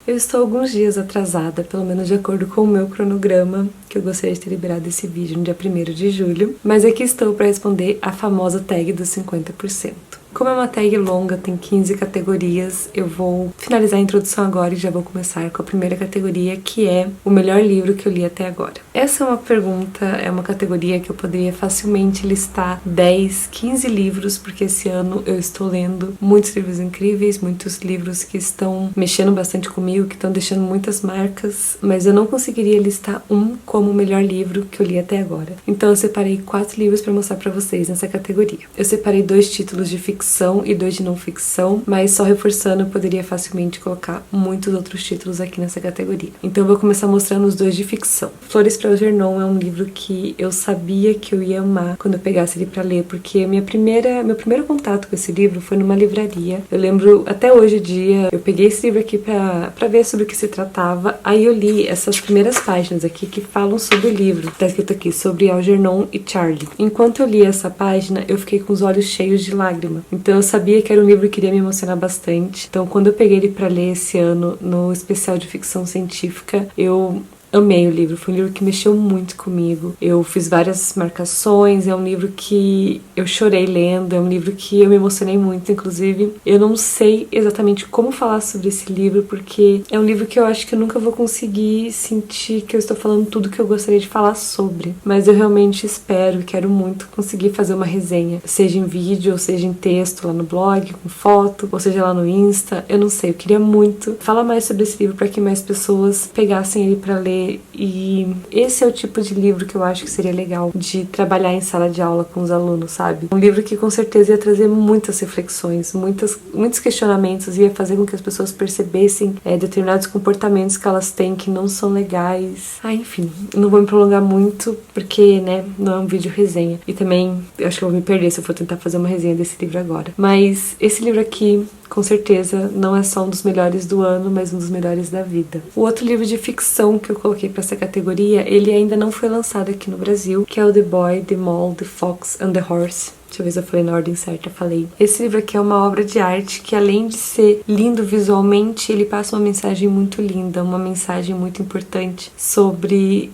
Eu estou alguns dias atrasada, pelo menos de acordo com o meu cronograma, que eu gostaria de ter liberado esse vídeo no dia 1º de julho, mas aqui estou para responder a famosa tag dos 50%. Como é uma tag longa, tem 15 categorias, eu vou finalizar a introdução agora e já vou começar com a primeira categoria, que é o melhor livro que eu li até agora. Essa é uma pergunta, é uma categoria que eu poderia facilmente listar 10, 15 livros, porque esse ano eu estou lendo muitos livros incríveis, muitos livros que estão mexendo bastante comigo, que estão deixando muitas marcas, mas eu não conseguiria listar um como o melhor livro que eu li até agora. Então eu separei 4 livros para mostrar para vocês nessa categoria. Eu separei 2 títulos de ficção e 2 de não ficção, mas só reforçando, eu poderia facilmente colocar muitos outros títulos aqui nessa categoria. Então eu vou começar mostrando os 2 de ficção. Flores para Algernon é um livro que eu sabia que eu ia amar quando eu pegasse ele para ler, porque meu primeiro contato com esse livro foi numa livraria. Eu lembro até hoje o dia, eu peguei esse livro aqui para ver sobre o que se tratava, aí eu li essas primeiras páginas aqui que falam sobre o livro. Tá escrito aqui, sobre Algernon e Charlie. Enquanto eu li essa página, eu fiquei com os olhos cheios de lágrima. Então eu sabia que era um livro que iria me emocionar bastante. Então quando eu peguei ele para ler esse ano no especial de ficção científica, eu amei o livro, foi um livro que mexeu muito comigo. Eu fiz várias marcações, é um livro que eu chorei lendo, é um livro que eu me emocionei muito, inclusive. Eu não sei exatamente como falar sobre esse livro, porque é um livro que eu acho que eu nunca vou conseguir sentir que eu estou falando tudo que eu gostaria de falar sobre. Mas eu realmente espero e quero muito conseguir fazer uma resenha, seja em vídeo, ou seja em texto lá no blog, com foto, ou seja lá no Insta. Eu não sei, eu queria muito falar mais sobre esse livro para que mais pessoas pegassem ele para ler. E esse é o tipo de livro que eu acho que seria legal de trabalhar em sala de aula com os alunos, sabe? Um livro que com certeza ia trazer muitas reflexões, muitos questionamentos, ia fazer com que as pessoas percebessem determinados comportamentos que elas têm que não são legais. Enfim, não vou me prolongar muito porque, não é um vídeo resenha. E também, eu acho que eu vou me perder se eu for tentar fazer uma resenha desse livro agora. Mas esse livro aqui, com certeza, não é só um dos melhores do ano, mas um dos melhores da vida. O outro livro de ficção que eu coloquei para essa categoria, ele ainda não foi lançado aqui no Brasil, que é o The Boy, The Mole, The Fox and the Horse. Deixa eu ver se eu falei na ordem certa, falei. Esse livro aqui é uma obra de arte que, além de ser lindo visualmente, ele passa uma mensagem muito linda, uma mensagem muito importante sobre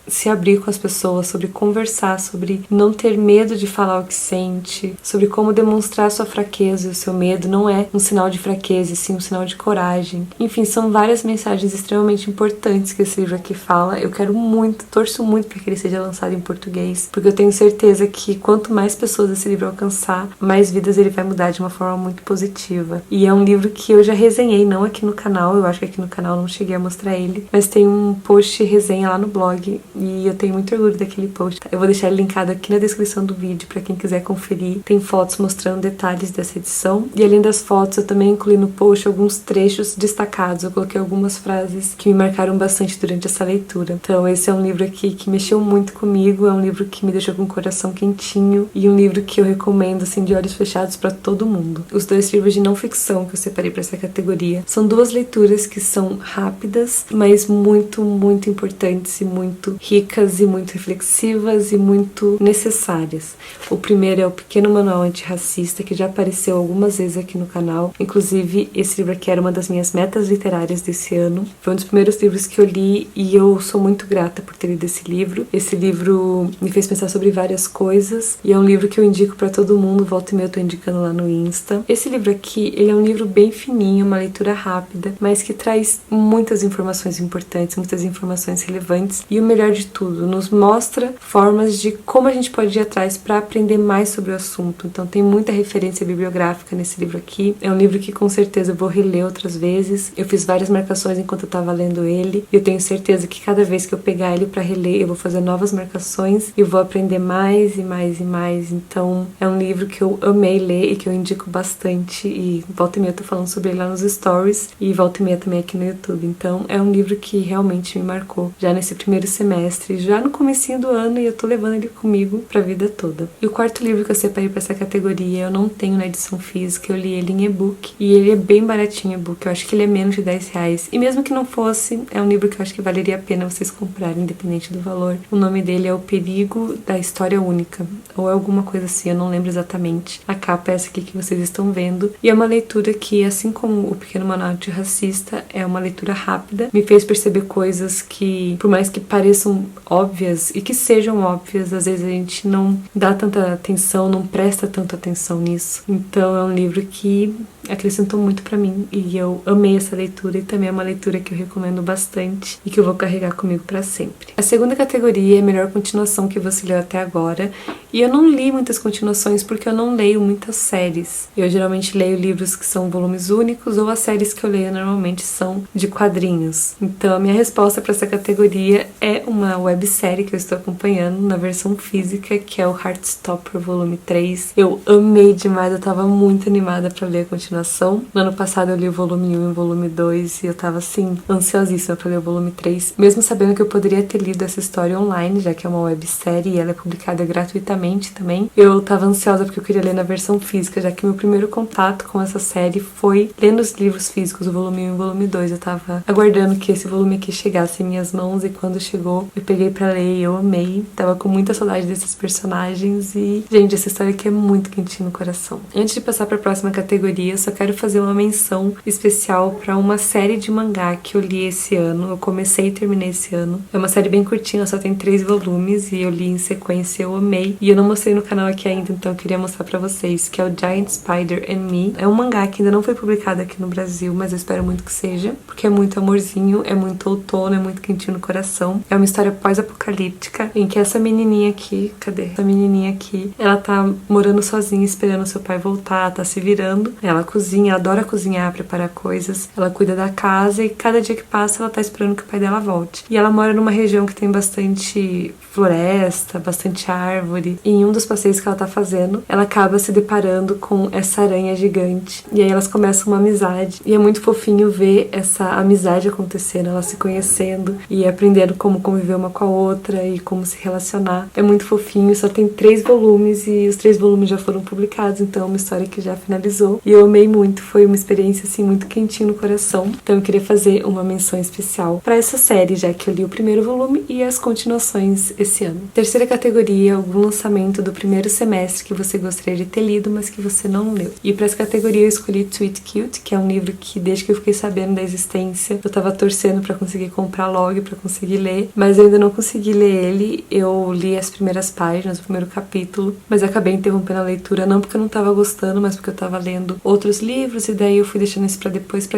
se abrir com as pessoas, sobre conversar, sobre não ter medo de falar o que sente, sobre como demonstrar sua fraqueza e o seu medo não é um sinal de fraqueza, e sim um sinal de coragem. Enfim, são várias mensagens extremamente importantes que esse livro aqui fala. Eu quero muito, torço muito para que ele seja lançado em português, porque eu tenho certeza que quanto mais pessoas esse livro alcançar, mais vidas ele vai mudar de uma forma muito positiva. E é um livro que eu já resenhei, não aqui no canal, eu acho que aqui no canal não cheguei a mostrar ele, mas tem um post resenha lá no blog, e eu tenho muito orgulho daquele post. Eu vou deixar ele linkado aqui na descrição do vídeo para quem quiser conferir. Tem fotos mostrando detalhes dessa edição. E além das fotos, eu também incluí no post alguns trechos destacados. Eu coloquei algumas frases que me marcaram bastante durante essa leitura. Então esse é um livro aqui que mexeu muito comigo. É um livro que me deixou com o coração quentinho. E um livro que eu recomendo, assim, de olhos fechados para todo mundo. Os 2 livros de não ficção que eu separei para essa categoria são 2 leituras que são rápidas, mas muito, muito importantes e muito ricas e muito reflexivas e muito necessárias. O primeiro é o Pequeno Manual Antirracista, que já apareceu algumas vezes aqui no canal. Inclusive, esse livro aqui era uma das minhas metas literárias desse ano. Foi um dos primeiros livros que eu li e eu sou muito grata por ter lido esse livro. Esse livro me fez pensar sobre várias coisas e é um livro que eu indico pra todo mundo. Volta e meia eu tô indicando lá no Insta. Esse livro aqui, ele é um livro bem fininho, uma leitura rápida, mas que traz muitas informações importantes, muitas informações relevantes e o melhor de tudo, nos mostra formas de como a gente pode ir atrás para aprender mais sobre o assunto. Então tem muita referência bibliográfica nesse livro aqui. É um livro que com certeza eu vou reler outras vezes. Eu fiz várias marcações enquanto eu tava lendo ele e eu tenho certeza que cada vez que eu pegar ele para reler, eu vou fazer novas marcações e vou aprender mais e mais e mais. Então é um livro que eu amei ler e que eu indico bastante, e volta e meia eu tô falando sobre ele lá nos stories e volta e meia também aqui no YouTube. Então é um livro que realmente me marcou já nesse primeiro semestre semestre, já no comecinho do ano, e eu tô levando ele comigo pra vida toda. E o quarto livro que eu separei pra essa categoria, eu não tenho na edição física, eu li ele em e-book, e ele é bem baratinho e-book, eu acho que ele é menos de R$10, e mesmo que não fosse, é um livro que eu acho que valeria a pena vocês comprarem, independente do valor. O nome dele é O Perigo da História Única, ou é alguma coisa assim, eu não lembro exatamente. A capa é essa aqui que vocês estão vendo, e é uma leitura que, assim como O Pequeno Manual Antirracista, é uma leitura rápida, me fez perceber coisas que, por mais que pareçam óbvias e que sejam óbvias, às vezes a gente não dá tanta atenção, não presta tanta atenção nisso. Então é um livro que acrescentou muito pra mim e eu amei essa leitura, e também é uma leitura que eu recomendo bastante e que eu vou carregar comigo pra sempre. A segunda categoria é a melhor continuação que você leu até agora, e eu não li muitas continuações porque eu não leio muitas séries. Eu geralmente leio livros que são volumes únicos, ou as séries que eu leio normalmente são de quadrinhos. Então a minha resposta para essa categoria é uma websérie que eu estou acompanhando na versão física, que é o Heartstopper volume 3. Eu amei demais, eu tava muito animada para ler a continuação. No ano passado eu li o volume 1 e o volume 2 e eu tava assim, ansiosíssima para ler o volume 3, mesmo sabendo que eu poderia ter lido essa história online, já que é uma websérie e ela é publicada gratuitamente também. Eu tava ansiosa porque eu queria ler na versão física, já que meu primeiro contato com essa série foi lendo os livros físicos, o volume 1 e o volume 2. Eu tava aguardando que esse volume aqui chegasse em minhas mãos, e quando chegou, eu peguei pra ler e eu amei. Tava com muita saudade desses personagens e, gente, essa história aqui é muito quentinha no coração. Antes de passar pra próxima categoria, eu só quero fazer uma menção especial pra uma série de mangá que eu li esse ano. Eu comecei e terminei esse ano. É uma série bem curtinha, só tem 3 volumes e eu li em sequência, eu amei. E eu não mostrei no canal aqui ainda, então eu queria mostrar pra vocês, que é o Giant Spider and Me. É um mangá que ainda não foi publicado aqui no Brasil, mas eu espero muito que seja, porque é muito amorzinho, é muito outono, é muito quentinho no coração. É uma história pós-apocalíptica, em que essa menininha aqui, cadê? Essa menininha aqui, ela tá morando sozinha, esperando seu pai voltar, tá se virando. Ela cozinha, ela adora cozinhar, preparar coisas, ela cuida da casa, e cada dia que passa ela tá esperando que o pai dela volte. E ela mora numa região que tem bastante floresta, bastante árvore, e em um dos passeios que ela tá fazendo, ela acaba se deparando com essa aranha gigante, e aí elas começam uma amizade, e é muito fofinho ver essa amizade acontecendo, elas se conhecendo e aprendendo como conviver uma com a outra e como se relacionar. É muito fofinho, só tem 3 volumes e os 3 volumes já foram publicados, então é uma história que já finalizou e eu amei muito, foi uma experiência assim muito quentinha no coração. Então eu queria fazer uma menção especial para essa série, já que eu li o primeiro volume e as continuações esse ano. Terceira categoria, algum lançamento do primeiro semestre que você gostaria de ter lido, mas que você não leu. E para essa categoria eu escolhi Sweet Cute, que é um livro que desde que eu fiquei sabendo da existência, eu tava torcendo pra conseguir comprar logo, pra conseguir ler, mas eu ainda não consegui ler ele. Eu li as primeiras páginas, o primeiro capítulo, mas acabei interrompendo a leitura, não porque eu não tava gostando, mas porque eu tava lendo outros livros, e daí eu fui deixando isso pra depois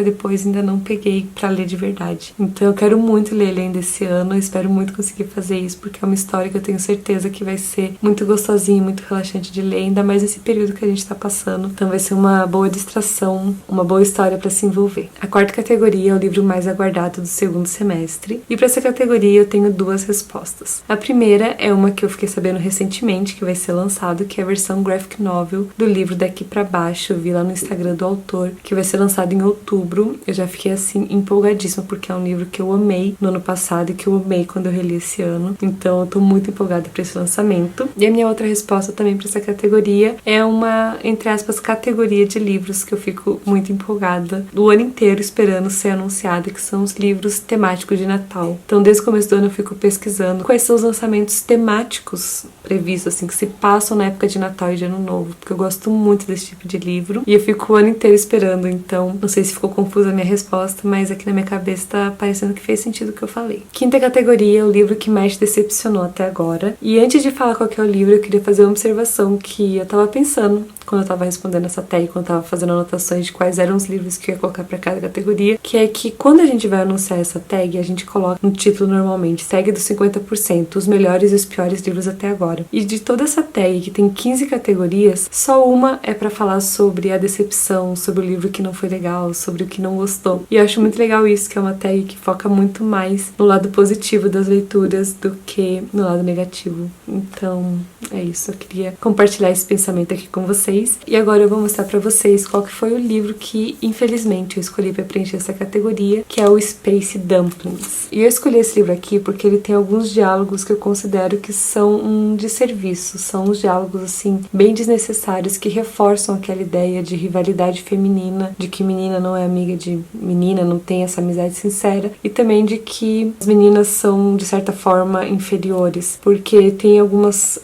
ainda não peguei pra ler de verdade. Então eu quero muito ler ele ainda esse ano, eu espero muito conseguir fazer isso, porque é uma história que eu tenho certeza que vai ser muito gostosinha, muito relaxante de ler, ainda mais nesse período que a gente tá passando. Então vai ser uma boa distração, uma boa história pra se envolver. A quarta categoria é o livro mais aguardado do segundo semestre, e para essa categoria eu tenho 2 respostas. A primeira é uma que eu fiquei sabendo recentemente que vai ser lançado, que é a versão graphic novel do livro Daqui Pra Baixo. Eu vi lá no Instagram do autor que vai ser lançado em outubro. Eu já fiquei assim empolgadíssima, porque é um livro que eu amei no ano passado e que eu amei quando eu reli esse ano, então eu tô muito empolgada para esse lançamento. E a minha outra resposta também para essa categoria é uma, entre aspas, categoria de livros que eu fico muito empolgada o ano inteiro esperando ser anunciada, que são os livros temáticos de Natal. Então desde o começo do ano eu fico pesquisando quais são os lançamentos temáticos previstos, assim, que se passam na época de Natal e de Ano Novo, porque eu gosto muito desse tipo de livro e eu fico o ano inteiro esperando. Então não sei se ficou confusa a minha resposta, mas aqui na minha cabeça tá parecendo que fez sentido o que eu falei. Quinta categoria é o livro que mais te decepcionou até agora. E antes de falar qual que é o livro, eu queria fazer uma observação que eu tava pensando quando eu tava respondendo essa tag, quando eu tava fazendo anotações de quais eram os livros que eu ia colocar pra cada categoria, que é que quando a gente vai anunciar essa tag, a gente coloca no título normalmente, tag dos 50%, os melhores e os piores livros até agora. E de toda essa tag, que tem 15 categorias, só uma é pra falar sobre a decepção, sobre o livro que não foi legal, sobre o que não gostou. E eu acho muito legal isso, que é uma tag que foca muito mais no lado positivo das leituras do que no lado negativo. Então, é isso. Eu queria compartilhar esse pensamento aqui com vocês. vocês. E agora eu vou mostrar pra vocês qual que foi o livro que, infelizmente, eu escolhi pra preencher essa categoria, que é o Space Dumplings. E eu escolhi esse livro aqui porque ele tem alguns diálogos que eu considero que são um desserviço, são uns diálogos, assim, bem desnecessários, que reforçam aquela ideia de rivalidade feminina, de que menina não é amiga de menina, não tem essa amizade sincera, e também de que as meninas são, de certa forma, inferiores, porque tem algumas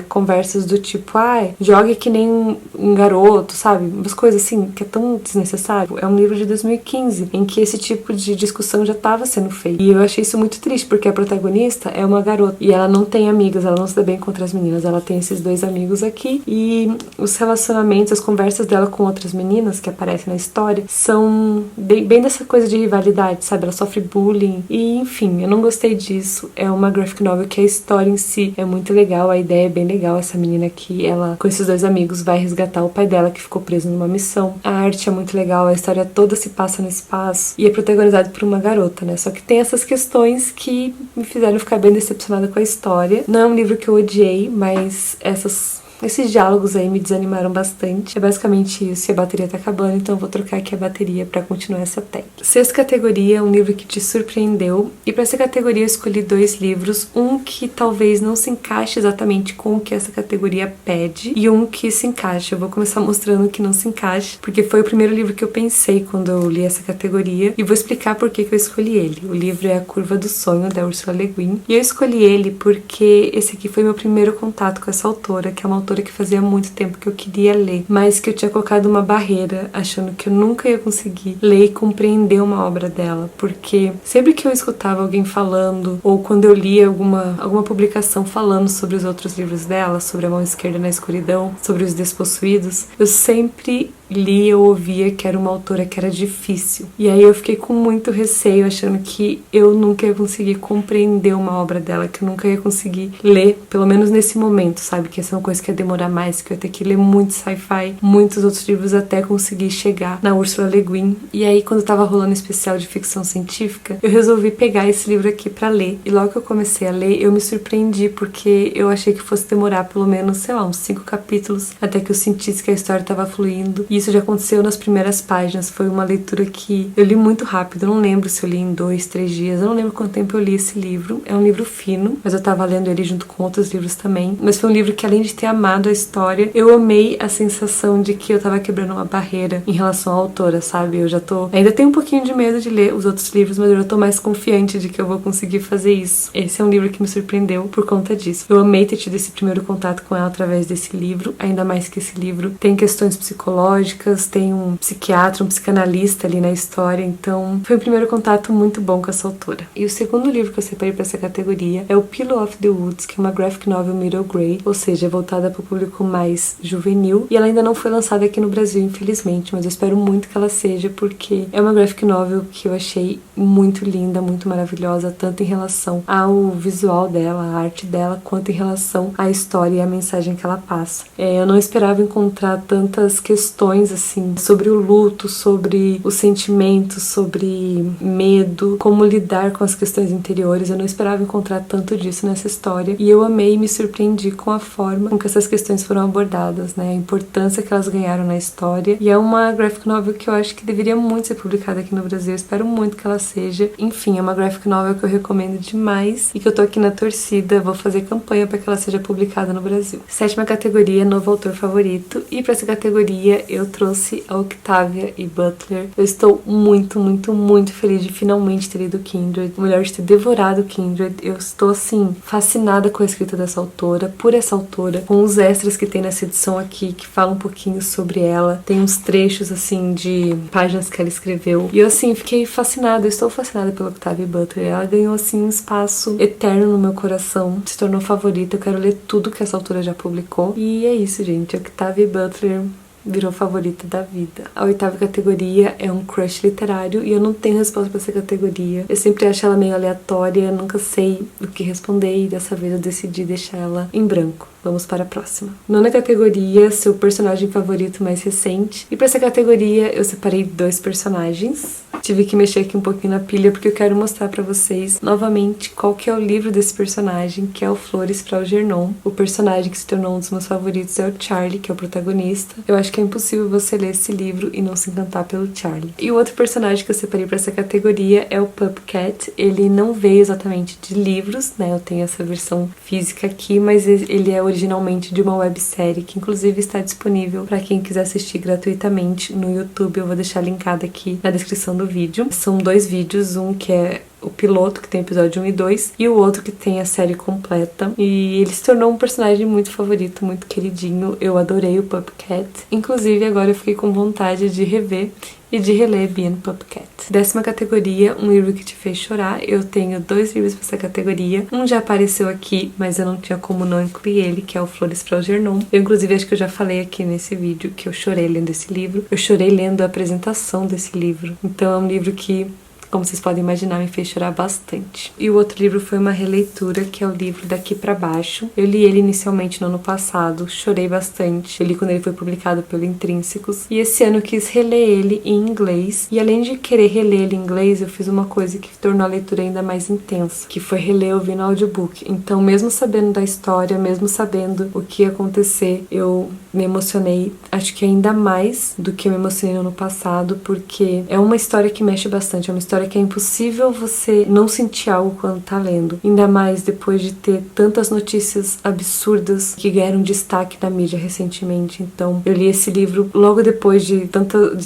conversas do tipo, jogue que nem um garoto, sabe? Umas coisas assim, que é tão desnecessário. É um livro de 2015, em que esse tipo de discussão já estava sendo feito. E eu achei isso muito triste, porque a protagonista é uma garota, e ela não tem amigas, ela não se dá bem com outras meninas, ela tem esses dois amigos aqui, e os relacionamentos, as conversas dela com outras meninas que aparecem na história são bem dessa coisa de rivalidade, sabe? Ela sofre bullying, e enfim, eu não gostei disso. É uma graphic novel que a história em si é muito legal, a ideia é bem legal. Essa menina aqui, ela com esses dois amigos vai resgatar o pai dela que ficou preso numa missão. A arte é muito legal, a história toda se passa no espaço e é protagonizada por uma garota, né? Só que tem essas questões que me fizeram ficar bem decepcionada com a história. Não é um livro que eu odiei, mas esses diálogos aí me desanimaram bastante. É basicamente isso, e a bateria tá acabando, então eu vou trocar aqui a bateria pra continuar essa tag. Sexta categoria, um livro que te surpreendeu. E pra essa categoria eu escolhi 2 livros, um que talvez não se encaixe exatamente com o que essa categoria pede, e um que se encaixa. Eu vou começar mostrando que não se encaixa, porque foi o primeiro livro que eu pensei quando eu li essa categoria, e vou explicar por que eu escolhi ele. O livro é A Curva do Sonho, da Ursula Le Guin, e eu escolhi ele porque esse aqui foi meu primeiro contato com essa autora, que é uma autora que fazia muito tempo que eu queria ler, mas que eu tinha colocado uma barreira, achando que eu nunca ia conseguir ler e compreender uma obra dela, porque sempre que eu escutava alguém falando, ou quando eu lia alguma publicação falando sobre os outros livros dela, sobre A Mão Esquerda na Escuridão, sobre Os Despossuídos, eu sempre lia ou ouvia que era uma autora que era difícil. E aí eu fiquei com muito receio, achando que eu nunca ia conseguir compreender uma obra dela, que eu nunca ia conseguir ler, pelo menos nesse momento, sabe? Que essa é uma coisa que ia demorar mais, que eu ia ter que ler muito sci-fi, muitos outros livros até conseguir chegar na Ursula Le Guin. E aí, quando tava rolando especial de ficção científica, eu resolvi pegar esse livro aqui pra ler. E logo que eu comecei a ler, eu me surpreendi, porque eu achei que fosse demorar pelo menos, sei lá, uns 5 capítulos, até que eu sentisse que a história tava fluindo. E isso já aconteceu nas primeiras páginas. Foi uma leitura que eu li muito rápido. Eu não lembro se eu li em 2, 3 dias. Eu não lembro quanto tempo eu li esse livro. É um livro fino, mas eu tava lendo ele junto com outros livros também. Mas foi um livro que, além de ter amado a história, eu amei a sensação de que eu tava quebrando uma barreira em relação à autora, sabe? Ainda tenho um pouquinho de medo de ler os outros livros, mas eu já tô mais confiante de que eu vou conseguir fazer isso. Esse é um livro que me surpreendeu por conta disso. Eu amei ter tido esse primeiro contato com ela através desse livro, ainda mais que esse livro tem questões psicológicas, tem um psiquiatra, um psicanalista ali na história, então foi um primeiro contato muito bom com essa autora. E o segundo livro que eu separei para essa categoria é o Pillow of the Woods, que é uma graphic novel middle grade, ou seja, voltada para o público mais juvenil, e ela ainda não foi lançada aqui no Brasil, infelizmente, mas eu espero muito que ela seja, porque é uma graphic novel que eu achei muito linda, muito maravilhosa, tanto em relação ao visual dela, a arte dela, quanto em relação à história e à mensagem que ela passa. Eu não esperava encontrar tantas questões assim sobre o luto, sobre os sentimentos, sobre medo, como lidar com as questões interiores. Eu não esperava encontrar tanto disso nessa história, e eu amei e me surpreendi com a forma com que essas questões foram abordadas, né? A importância que elas ganharam na história. E é uma graphic novel que eu acho que deveria muito ser publicada aqui no Brasil. Eu espero muito que ela seja. Enfim, é uma graphic novel que eu recomendo demais e que eu tô aqui na torcida. Vou fazer campanha para que ela seja publicada no Brasil. Sétima categoria, novo autor favorito. E para essa categoria eu trouxe a Octavia E. Butler. Eu estou muito, muito, muito feliz de finalmente ter lido Kindred, ou melhor, de ter devorado Kindred. Eu estou, assim, fascinada com a escrita dessa autora, por essa autora, com os extras que tem nessa edição aqui, que falam um pouquinho sobre ela. Tem uns trechos, assim, de páginas que ela escreveu. E eu, assim, fiquei fascinada, eu estou fascinada pela Octavia E. Butler. Ela ganhou, assim, um espaço eterno no meu coração, se tornou favorita. Eu quero ler tudo que essa autora já publicou. E é isso, gente. Octavia E. Butler virou favorita da vida. A oitava categoria é um crush literário, e eu não tenho resposta pra essa categoria. Eu sempre acho ela meio aleatória, nunca sei o que responder, e dessa vez eu decidi deixar ela em branco. Vamos para a próxima. Nona categoria, seu personagem favorito mais recente. E para essa categoria eu separei 2 personagens. Tive que mexer aqui um pouquinho na pilha porque eu quero mostrar pra vocês novamente qual que é o livro desse personagem, que é o Flores para Algernon. O personagem que se tornou um dos meus favoritos é o Charlie, que é o protagonista. Eu acho que é impossível você ler esse livro e não se encantar pelo Charlie. E o outro personagem que eu separei pra essa categoria é o Pupcat. Ele não veio exatamente de livros, né? Eu tenho essa versão física aqui, mas ele é originalmente de uma websérie que inclusive está disponível para quem quiser assistir gratuitamente no YouTube. Eu vou deixar linkado aqui na descrição do vídeo. São 2 vídeos, um que é o piloto, que tem episódio 1 e 2, e o outro que tem a série completa. E ele se tornou um personagem muito favorito, muito queridinho. Eu adorei o Pupcat. Inclusive, agora eu fiquei com vontade de rever e de reler Being Pupcat. 10ª categoria, um livro que te fez chorar. Eu tenho 2 livros pra essa categoria. Um já apareceu aqui, mas eu não tinha como não incluir ele, que é o Flores para Algernon. Eu, inclusive, acho que eu já falei aqui nesse vídeo que eu chorei lendo esse livro. Eu chorei lendo a apresentação desse livro. Então é um livro que, como vocês podem imaginar, me fez chorar bastante. E o outro livro foi uma releitura, que é o livro Daqui Pra Baixo. Eu li ele inicialmente no ano passado, chorei bastante. Eu li quando ele foi publicado pelo Intrínsecos. E esse ano eu quis reler ele em inglês. E além de querer reler ele em inglês, eu fiz uma coisa que tornou a leitura ainda mais intensa, que foi reler ouvindo audiobook. Então, mesmo sabendo da história, mesmo sabendo o que ia acontecer, eu me emocionei, acho que ainda mais do que eu me emocionei no ano passado, porque é uma história que mexe bastante, é uma história que é impossível você não sentir algo quando tá lendo. Ainda mais depois de ter tantas notícias absurdas que ganharam destaque na mídia recentemente. Então, eu li esse livro logo depois de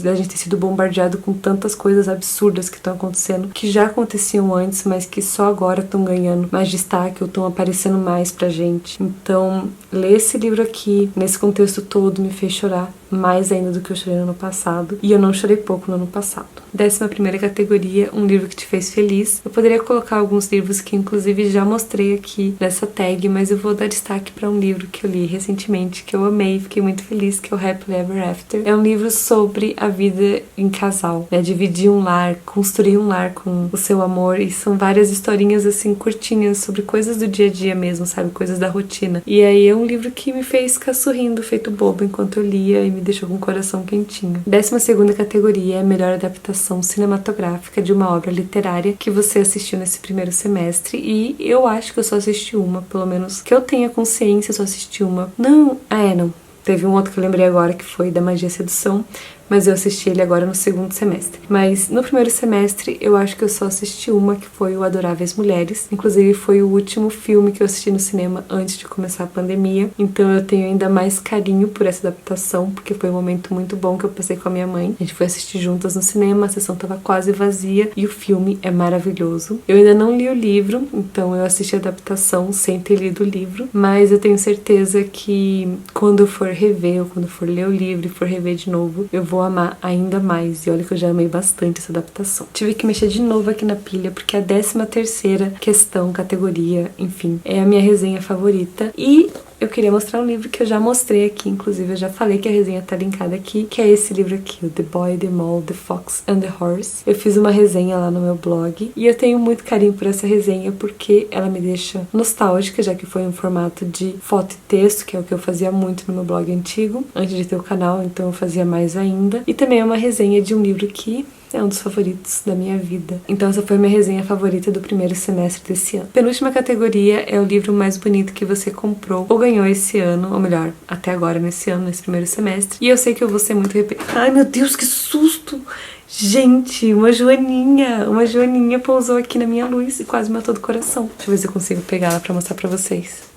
a gente ter sido bombardeado com tantas coisas absurdas que estão acontecendo, que já aconteciam antes, mas que só agora estão ganhando mais destaque ou estão aparecendo mais pra gente. Então, ler esse livro aqui, nesse contexto todo, me fez chorar mais ainda do que eu chorei no ano passado. E eu não chorei pouco no ano passado. 11ª categoria, um livro que te fez feliz. Eu poderia colocar alguns livros que inclusive já mostrei aqui nessa tag, mas eu vou dar destaque para um livro que eu li recentemente, que eu amei e fiquei muito feliz, que é o Happily Ever After. É um livro sobre a vida em casal, né? Dividir um lar, construir um lar com o seu amor, e são várias historinhas assim curtinhas sobre coisas do dia a dia mesmo, sabe? Coisas da rotina. E aí é um livro que me fez ficar sorrindo, feito bobo enquanto eu lia, e me deixou com o coração quentinho. 12ª categoria é a melhor adaptação cinematográfica de uma obra literária que você assistiu nesse primeiro semestre, e eu acho que eu só assisti uma, pelo menos que eu tenha consciência, eu só assisti uma. Não, não. Teve um outro que eu lembrei agora, que foi Da Magia e Sedução, mas eu assisti ele agora no segundo semestre. Mas no primeiro semestre eu acho que eu só assisti uma, que foi o Adoráveis Mulheres. Inclusive foi o último filme que eu assisti no cinema antes de começar a pandemia. Então eu tenho ainda mais carinho por essa adaptação, porque foi um momento muito bom que eu passei com a minha mãe. A gente foi assistir juntas no cinema, a sessão tava quase vazia e o filme é maravilhoso. Eu ainda não li o livro, então eu assisti a adaptação sem ter lido o livro, mas eu tenho certeza que quando eu for rever, ou quando eu for ler o livro e for rever de novo, eu vou amar ainda mais. E olha que eu já amei bastante essa adaptação. Tive que mexer de novo aqui na pilha, porque a 13ª questão, categoria, enfim, é a minha resenha favorita. E eu queria mostrar um livro que eu já mostrei aqui, inclusive eu já falei que a resenha tá linkada aqui, que é esse livro aqui, o The Boy, The Mole, The Fox and the Horse. Eu fiz uma resenha lá no meu blog e eu tenho muito carinho por essa resenha porque ela me deixa nostálgica, já que foi um formato de foto e texto, que é o que eu fazia muito no meu blog antigo, antes de ter o canal, então eu fazia mais ainda. E também é uma resenha de um livro que é um dos favoritos da minha vida. Então essa foi a minha resenha favorita do primeiro semestre desse ano. Penúltima categoria é o livro mais bonito que você comprou ou ganhou esse ano, ou melhor, até agora nesse ano, nesse primeiro semestre. E eu sei que eu vou ser muito Ai meu Deus, que susto! Gente, uma joaninha pousou aqui na minha luz e quase matou do coração. Deixa eu ver se eu consigo pegar ela pra mostrar pra vocês.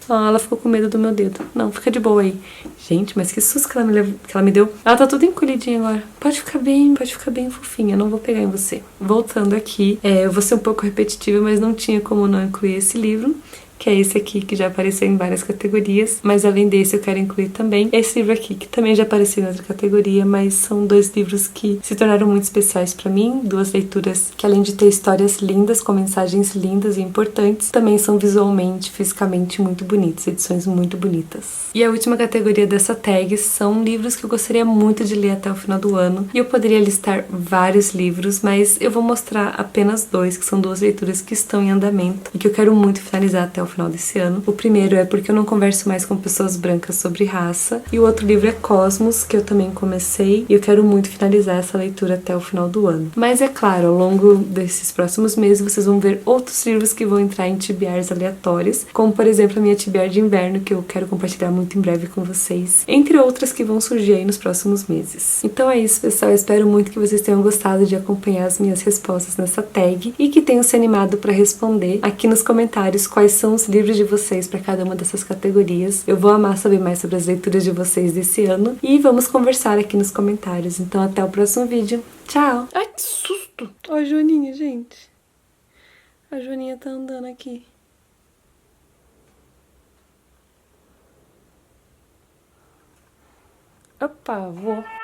Ela ficou com medo do meu dedo. Não, fica de boa aí. Gente, mas que susto que ela me deu. Ela tá toda encolhidinha agora. Pode ficar bem fofinha. Não vou pegar em você. Voltando aqui, eu vou ser um pouco repetitiva, mas não tinha como não incluir esse livro, que é esse aqui, que já apareceu em várias categorias, mas além desse eu quero incluir também esse livro aqui, que também já apareceu em outra categoria, mas são 2 livros que se tornaram muito especiais pra mim, 2 leituras que, além de ter histórias lindas, com mensagens lindas e importantes, também são visualmente, fisicamente muito bonitas, edições muito bonitas. E a última categoria dessa tag são livros que eu gostaria muito de ler até o final do ano, e eu poderia listar vários livros, mas eu vou mostrar apenas 2, que são 2 leituras que estão em andamento e que eu quero muito finalizar até o final desse ano. O primeiro é Porque Eu Não Converso Mais com Pessoas Brancas sobre Raça, e o outro livro é Cosmos, que eu também comecei, e eu quero muito finalizar essa leitura até o final do ano. Mas é claro, ao longo desses próximos meses vocês vão ver outros livros que vão entrar em TBRs aleatórios, como por exemplo a minha TBR de inverno, que eu quero compartilhar muito em breve com vocês, entre outras que vão surgir aí nos próximos meses. Então é isso, pessoal, eu espero muito que vocês tenham gostado de acompanhar as minhas respostas nessa tag e que tenham se animado para responder aqui nos comentários quais são os livros de vocês para cada uma dessas categorias. Eu vou amar saber mais sobre as leituras de vocês desse ano e vamos conversar aqui nos comentários. Então até o próximo vídeo. Tchau! Ai, que susto! Ó a Joaninha, gente. A Joaninha tá andando aqui. Opa, vou.